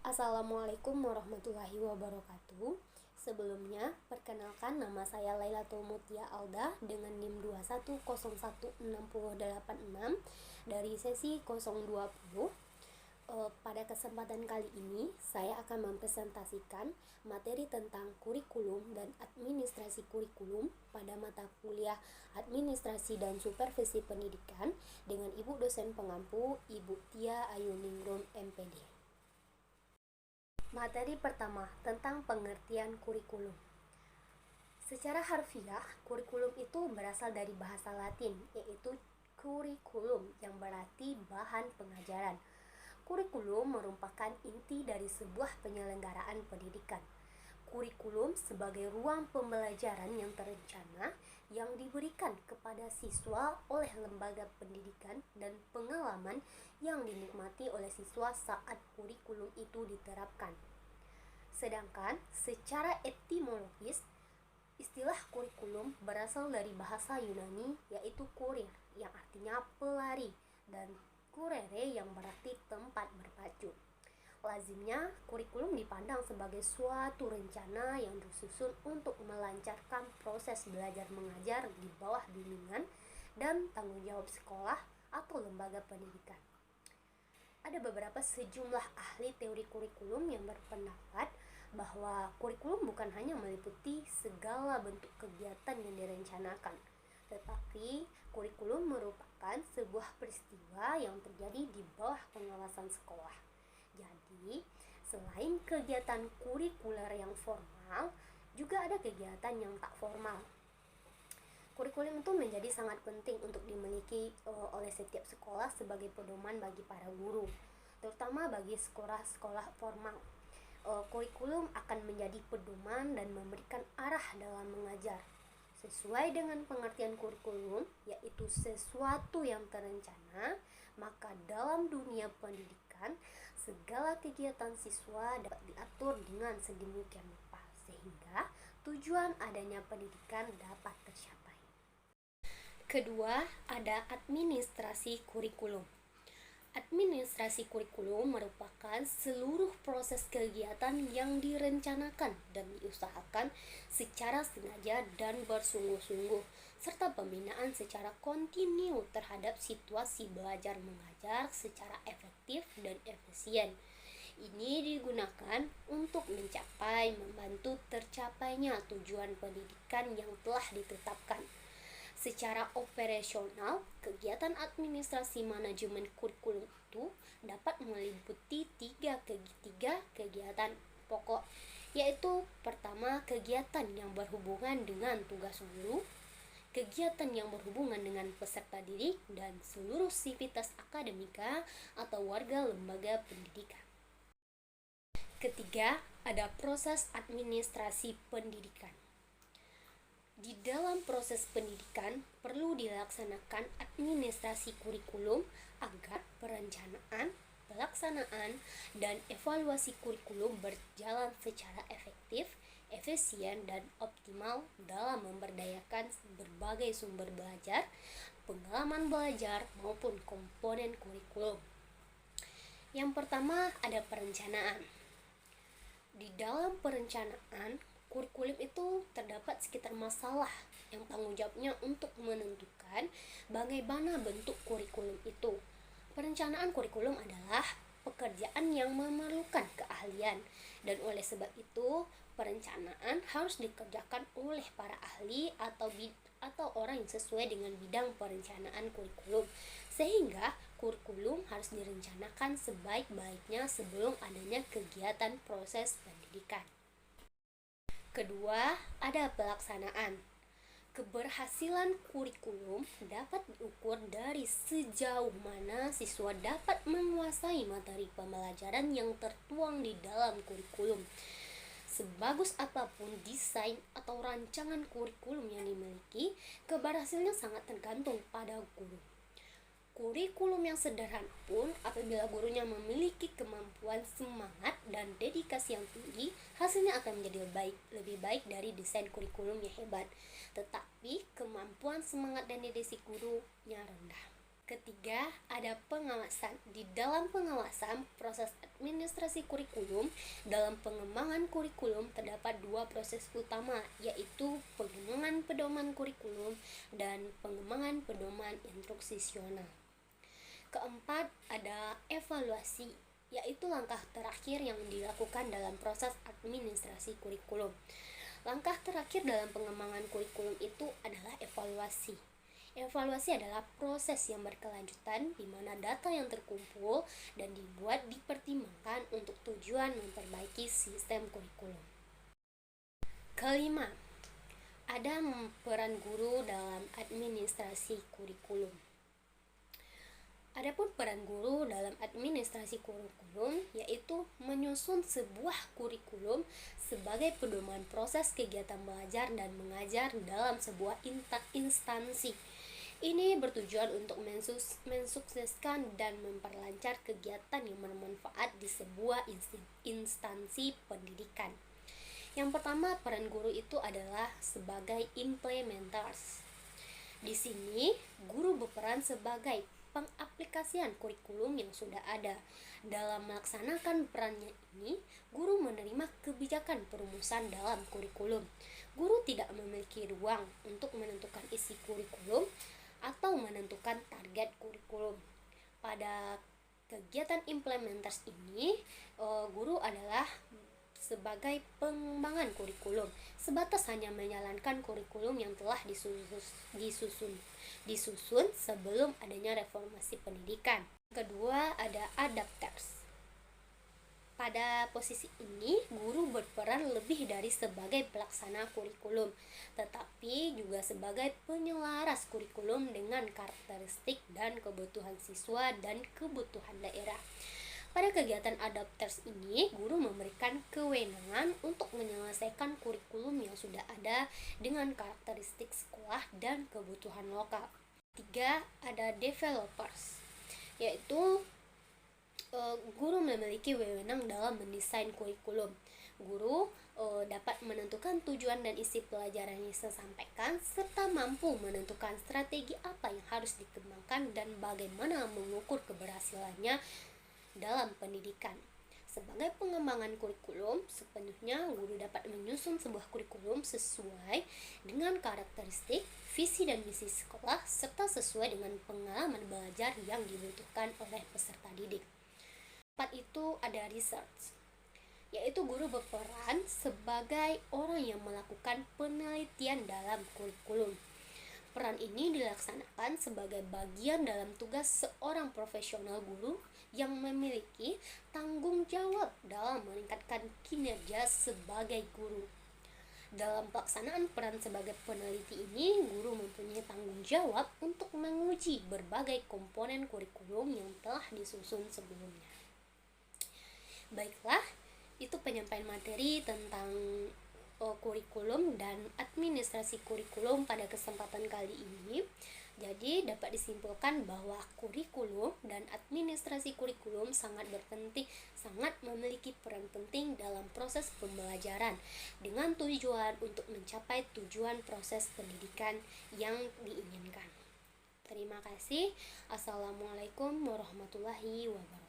Assalamualaikum warahmatullahi wabarakatuh. Sebelumnya, perkenalkan nama saya Lailatul Mutia Alda dengan NIM 2101686 dari sesi 020. Pada kesempatan kali ini, saya akan mempresentasikan materi tentang kurikulum dan administrasi kurikulum pada mata kuliah Administrasi dan Supervisi Pendidikan dengan Ibu dosen pengampu Ibu Tia Ayuningrum MPD. Materi pertama tentang pengertian kurikulum. Secara harfiah, kurikulum itu berasal dari bahasa Latin, yaitu curriculum yang berarti bahan pengajaran. Kurikulum merupakan inti dari sebuah penyelenggaraan pendidikan. Kurikulum sebagai ruang pembelajaran yang terencana yang diberikan kepada siswa oleh lembaga pendidikan dan pengalaman yang dinikmati oleh siswa saat kurikulum itu diterapkan. Sedangkan secara etimologis, istilah kurikulum berasal dari bahasa Yunani yaitu kurir yang artinya pelari dan kurere yang berarti tempat berpacu. Lazimnya, kurikulum dipandang sebagai suatu rencana yang disusun untuk melancarkan proses belajar mengajar di bawah bimbingan dan tanggung jawab sekolah atau lembaga pendidikan. Ada beberapa sejumlah ahli teori kurikulum yang berpendapat bahwa kurikulum bukan hanya meliputi segala bentuk kegiatan yang direncanakan, tetapi kurikulum merupakan sebuah peristiwa yang terjadi di bawah pengawasan sekolah. Jadi, selain kegiatan kurikuler yang formal, juga ada kegiatan yang tak formal. Kurikulum itu menjadi sangat penting untuk dimiliki oleh setiap sekolah sebagai pedoman bagi para guru, terutama bagi sekolah-sekolah formal. Kurikulum akan menjadi pedoman dan memberikan arah dalam mengajar. Sesuai dengan pengertian kurikulum, yaitu sesuatu yang terencana, maka dalam dunia pendidikan, segala kegiatan siswa dapat diatur dengan sedemikian rupa sehingga tujuan adanya pendidikan dapat tercapai. Kedua, ada administrasi kurikulum. Administrasi kurikulum merupakan seluruh proses kegiatan yang direncanakan dan diusahakan secara sengaja dan bersungguh-sungguh, serta pembinaan secara kontinu terhadap situasi belajar mengajar secara efektif dan efisien. Ini digunakan untuk membantu tercapainya tujuan pendidikan yang telah ditetapkan. Secara operasional, kegiatan administrasi manajemen kurikulum itu dapat meliputi tiga kegiatan pokok, yaitu pertama, kegiatan yang berhubungan dengan tugas guru, kegiatan yang berhubungan dengan peserta didik, dan seluruh sivitas akademika atau warga lembaga pendidikan. Ketiga, ada proses administrasi pendidikan. Di dalam proses pendidikan perlu dilaksanakan administrasi kurikulum agar perencanaan, pelaksanaan, dan evaluasi kurikulum berjalan secara efektif, efisien, dan optimal dalam memberdayakan berbagai sumber belajar, pengalaman belajar, maupun komponen kurikulum. Yang pertama, ada perencanaan. Di dalam perencanaan, kurikulum itu terdapat sekitar masalah yang tanggung jawabnya untuk menentukan bagaimana bentuk kurikulum itu. Perencanaan kurikulum adalah pekerjaan yang memerlukan keahlian, dan oleh sebab itu perencanaan harus dikerjakan oleh para ahli atau orang yang sesuai dengan bidang perencanaan kurikulum, sehingga kurikulum harus direncanakan sebaik-baiknya sebelum adanya kegiatan proses pendidikan. Kedua, ada pelaksanaan. Keberhasilan kurikulum dapat diukur dari sejauh mana siswa dapat menguasai materi pembelajaran yang tertuang di dalam kurikulum. Sebagus apapun desain atau rancangan kurikulum yang dimiliki, keberhasilannya sangat tergantung pada guru. Kurikulum yang sederhana pun apabila gurunya memiliki kemampuan, semangat, dan dedikasi yang tinggi, hasilnya akan menjadi lebih baik dari desain kurikulum yang hebat. Tetapi kemampuan, semangat, dan dedikasi gurunya rendah. Ketiga, ada pengawasan. Di dalam pengawasan proses administrasi kurikulum, dalam pengembangan kurikulum terdapat dua proses utama, yaitu pengembangan pedoman kurikulum dan pengembangan pedoman instruksisional. Keempat, ada evaluasi, yaitu langkah terakhir yang dilakukan dalam proses administrasi kurikulum. Langkah terakhir dalam pengembangan kurikulum itu adalah evaluasi. Evaluasi adalah proses yang berkelanjutan di mana data yang terkumpul dan dibuat dipertimbangkan untuk tujuan memperbaiki sistem kurikulum. Kelima, ada peran guru dalam administrasi kurikulum. Adapun peran guru dalam administrasi kurikulum yaitu menyusun sebuah kurikulum sebagai pedoman proses kegiatan belajar dan mengajar dalam sebuah instansi. Ini bertujuan untuk mensukseskan dan memperlancar kegiatan yang bermanfaat di sebuah instansi pendidikan. Yang pertama, peran guru itu adalah sebagai implementers. Di sini, guru berperan sebagai pengaplikasian kurikulum yang sudah ada. Dalam melaksanakan perannya ini, guru menerima kebijakan perumusan dalam kurikulum. Guru tidak memiliki ruang untuk menentukan isi kurikulum atau menentukan target kurikulum. Pada kegiatan implementers ini, guru adalah sebagai pengembangan kurikulum, sebatas hanya menjalankan kurikulum yang telah disusun sebelum adanya reformasi pendidikan. Kedua, ada adapters. Pada posisi ini, guru berperan lebih dari sebagai pelaksana kurikulum, tetapi juga sebagai penyelaras kurikulum dengan karakteristik dan kebutuhan siswa dan kebutuhan daerah. Pada kegiatan adapters ini, guru memberikan kewenangan untuk menyelesaikan kurikulum yang sudah ada dengan karakteristik sekolah dan kebutuhan lokal. Tiga, ada developers, yaitu guru memiliki wewenang dalam mendesain kurikulum. Guru dapat menentukan tujuan dan isi pelajaran yang disampaikan, serta mampu menentukan strategi apa yang harus dikembangkan dan bagaimana mengukur keberhasilannya dalam pendidikan. Sebagai pengembangan kurikulum, sepenuhnya guru dapat menyusun sebuah kurikulum sesuai dengan karakteristik, visi dan misi sekolah, serta sesuai dengan pengalaman belajar yang dibutuhkan oleh peserta didik. 4 itu ada research, yaitu guru berperan sebagai orang yang melakukan penelitian dalam kurikulum. Peran ini dilaksanakan sebagai bagian dalam tugas seorang profesional guru yang memiliki tanggung jawab dalam meningkatkan kinerja sebagai guru. Dalam pelaksanaan peran sebagai peneliti ini, guru mempunyai tanggung jawab untuk menguji berbagai komponen kurikulum yang telah disusun sebelumnya. Baiklah, itu penyampaian materi tentang kurikulum dan administrasi kurikulum pada kesempatan kali ini. Jadi dapat disimpulkan bahwa kurikulum dan administrasi kurikulum sangat memiliki peran penting dalam proses pembelajaran dengan tujuan untuk mencapai tujuan proses pendidikan yang diinginkan. Terima kasih. Assalamualaikum warahmatullahi wabarakatuh.